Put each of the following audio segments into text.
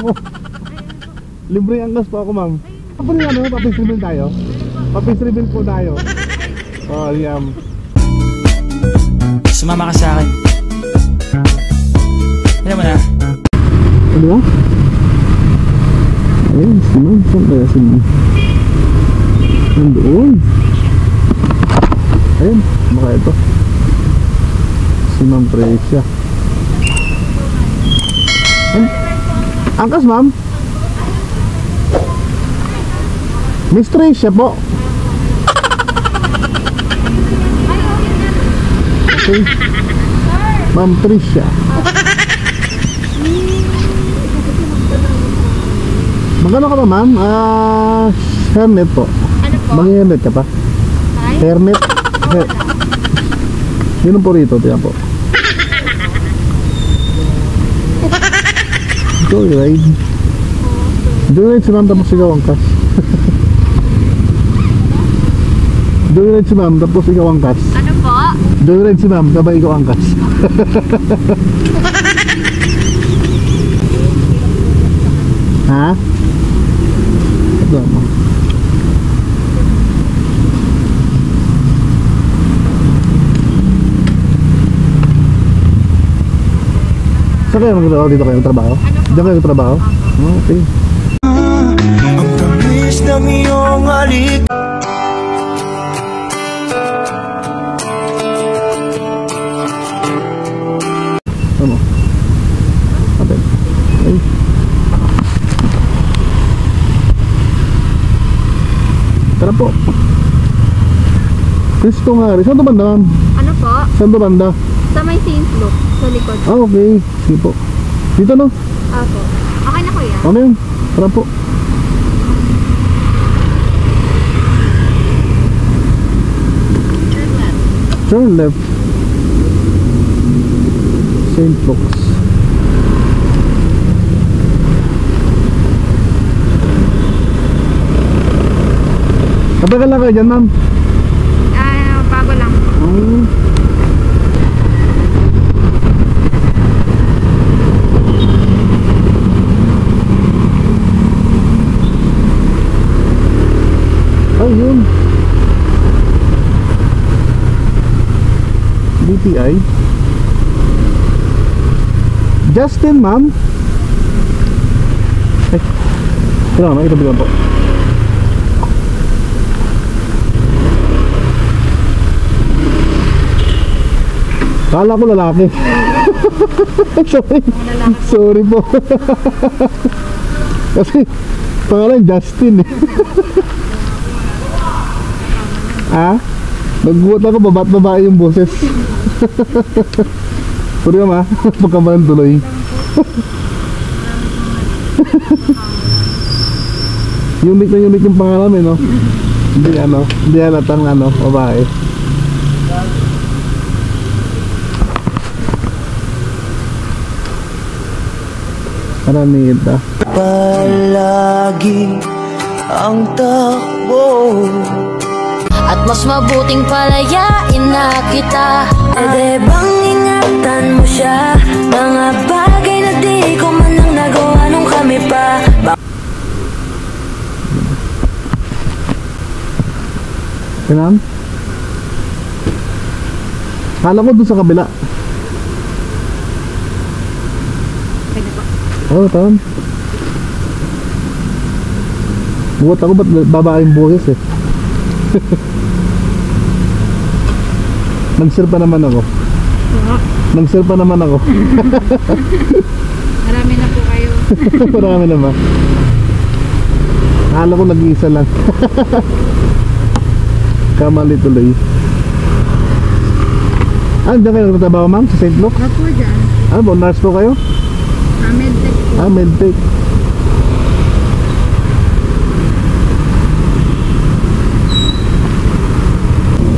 ako. Libreng angkas po ako, ma'am. Ano yung ano, papis reveal tayo? Papis reveal po tayo. Oh, yam. Sumama ka sa akin. Alam mo na. Ano ba? Ayun, si ma'am. Saan kaya si ma'am? Nandoon. Ayun, baka ito. Si ma'am Precia. Angkas, ma'am. Miss Tricia po. Okay. Ma'am Tricia. Magkano ka ba, ma'am? Hernet po. Ano po? Mag-hernet ka pa? Hernet? Yun po rito, tiyan po. Joyride. Joyride si ma'am tapos ikaw angkas. Joyride si ma'am tapos ikaw angkas. Ano po? Joyride si ma'am sabay ikaw angkas. Ha? Ito mo. Saan kayo magtrabaho? Dito kayo magtrabaho? Diyan kayo magtrabaho? Okay. Ang tamis ng iyong halik. Ano? Atin. Ay. Tara po. Cristo nga rin. Saan to banda, ma'am? Ano po? Saan to banda? Sa may Saint Luke, sa likod. Ah, okay. Sige po. Dito, no? Apo. Okay na kuya? Ano yun? Tara po. Turn left. St. Luke's. Tapagal lang kayo dyan, ma'am. Bago lang. Ayun. BPI. Justin, ma'am. Ay, kailangan na, ito bilang po. Kala ko lalaki. Sorry. Sorry po. Kasi pangalan Justin eh. Ah? Nagbuhat ako, babae yung boses. Sorry ma, pagkamalan tuloy. Unique na unique yung pangalan eh, no? Hindi halatang babae. Aranita. Palagi ang takbo at mas mabuting palayain na kita. Pwede bang ingatan mo siya? Mga bagay na di ko man lang nagawa nung kami pa. Kailan? Kala ko doon sa kabila. Oo, tama. Buhat ako, ba't babaeng buhis eh. Nag-share pa naman ako. Nag-share pa naman ako. Marami na po kayo. Marami naman. Akala ko nag-iisa lang. Kamali tuloy. Ano dyan kayo nagtatrabaho, ma'am? Sa St. Luke? Ako dyan. Ano po? Nurse po kayo? Medtech po. Medtech.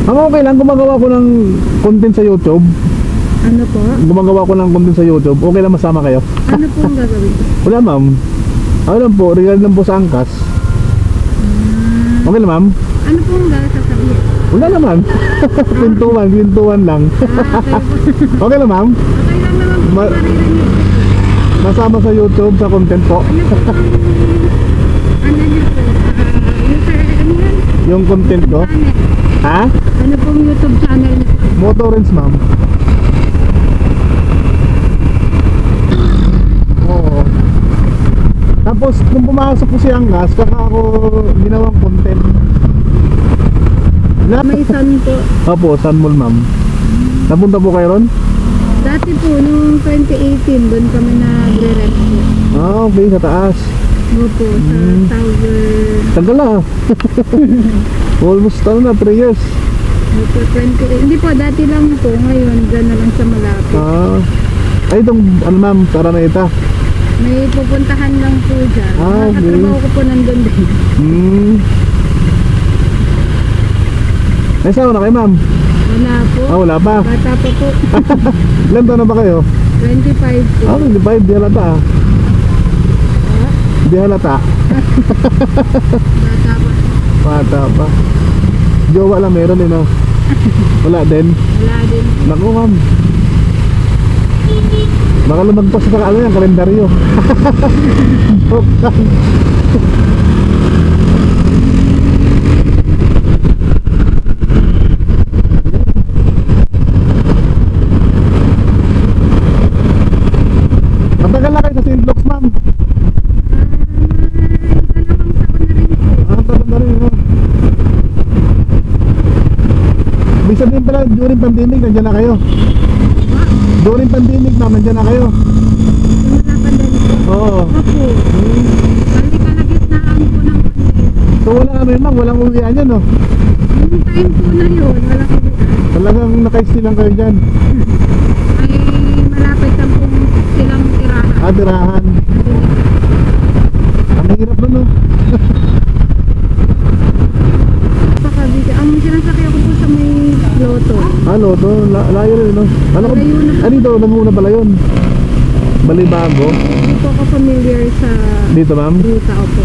Okay lang, gumagawa ko ng content sa YouTube. Ano po? Gumagawa ko ng content sa YouTube. Okay lang masama kayo? Ano po ang gagawin? Wala, ma'am. Ano lang po, regard lang po sa angkas. Okay lang, ma'am? Ano po ang sasabihin? Wala naman. Pintuan lang. Okay po. Okay lang, ma'am? Okay lang naman po. Nasama sa YouTube, sa content po. Ano niyo po? User, ano yan? Yung content ko. Channel. Ha? Ano pong YouTube channel niyo po? Motorins, ma'am. Oo. Tapos, nung pumasok ko si Angas, saka ako ginawang content. May sun po. Opo, San Mall, ma'am. Napunta po kayo ron? Dati po, noong 2018, doon kami nagre-rep po. Ah, okay, sa taas. Opo, sa tower. Tagal na. Almost 3 years. Opo, 20. Hindi po, dati lang po. Ngayon, dyan na lang sa malapit. Ah. Ay, itong, ano ma'am, Araneta. May pupuntahan lang po dyan. Ah, okay. Nakatrabaho ko po nandun din. Ay, saan na kayo, ma'am? Wala po. Ah, wala pa. Bata pa po. Ilan taon na ba kayo? 25 po. Ah, 25, di halata. Di halata. Bata pa. Bata pa. Jowa lang meron eh, no? Wala din. Wala din. Naku, ma'am. Baka lumagpas sa ano yan, kalendaryo. Joke lang. Matagal na kayo sa St. Luke's, ma'am. Dalawang taon na rin po. Ah, tagal na rin, no? Ibig sabihin pala, during pandemic, nandiyan na kayo. During pandemic, ma'am, nandiyan na kayo. Simula pandemic po. Oo. Opo. Bali kalagitnaan po ng pandemic. So wala ano yun, ma'am, walang uwian yan, no? Yung time po na yun, walang uwian. Talagang naka-stay kayo dyan. Ay malapit lang po silang tirahan. Ah, tirahan. Ang hirap nun, no? Pakabiti. Ang sinasakyan ko po sa may loto. Ah, Loto, layo rin, no? Ano ko? Layo na. Ah, dito, namuna pala yun. Balibago. Hindi po ako familiar sa Dito, ma'am? ruta ko po.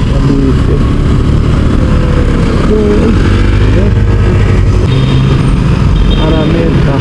Mabisip. So, yes. Araneta.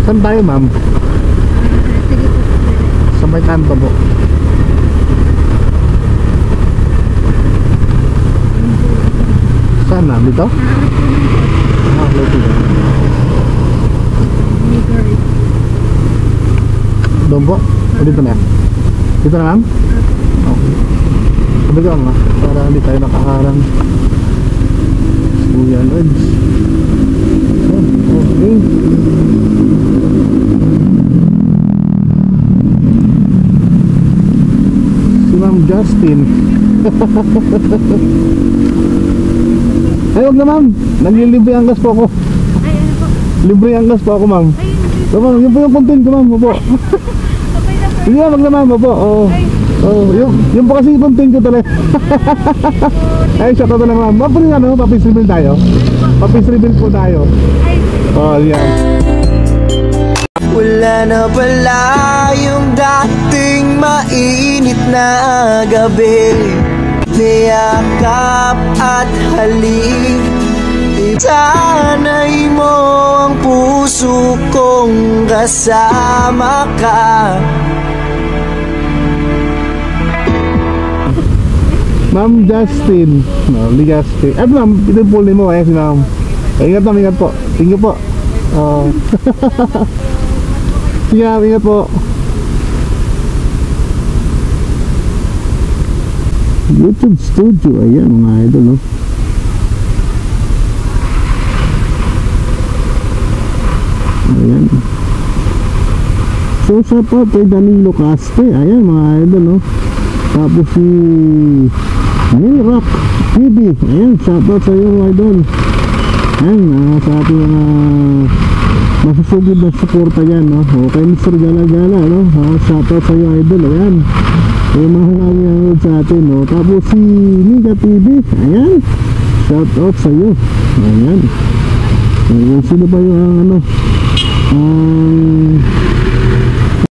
Saan tayo, ma'am? Sige po. Sa may kanto po. Saan na? Dito? Ah, dito. May guard. Doon po? O dito na? Dito na, ma'am? Okay. Sabi ko nga, para hindi tayo nakaharang. Kuya Lods. Okay. Si Ma'am Justin. Ay, wag na, ma'am. Naglilibre ang gas po ako. Ay, ano po? Libre ang gas po ako, ma'am. Ay, So, ma'am, yun po yung content ko, ma'am. Opo. okay na po. Hindi na, wag na, ma'am. Opo. Oo. Oh, yung po kasi yung content ko talaga. Ay, shot out na lang, ma'am. Ma'am, po rin ano, papis reveal tayo. Papis reveal po tayo. Oh, yan. Wala na pala yung dating mainit na gabi. Niyakap at halik, itanay mo ang puso kong kasama ka. Ma'am Justin. No, Justin. At ma'am, ito yung pull mo. Ayan si ma'am. Ingat ma'am, ingat po. Thank you po. Oh. Sige, ingat po. YouTube studio. Ayan mga idol, no? Ayan. So, shout out kay Danilo Caste. Ayan mga idol, no? Tapos si Neil Rock TV. Ayan, shout out sa iyo, idol. Ayan, sa ating mga masusugid na suporta yan, no? Okay, Mr. Gala Gala, no? Shout out sa iyo, idol. Ayan, yung mga nanonood sa atin, no? Tapos si Nika TV. Ayan, shout out sa iyo. Ayan. Sino pa yung ang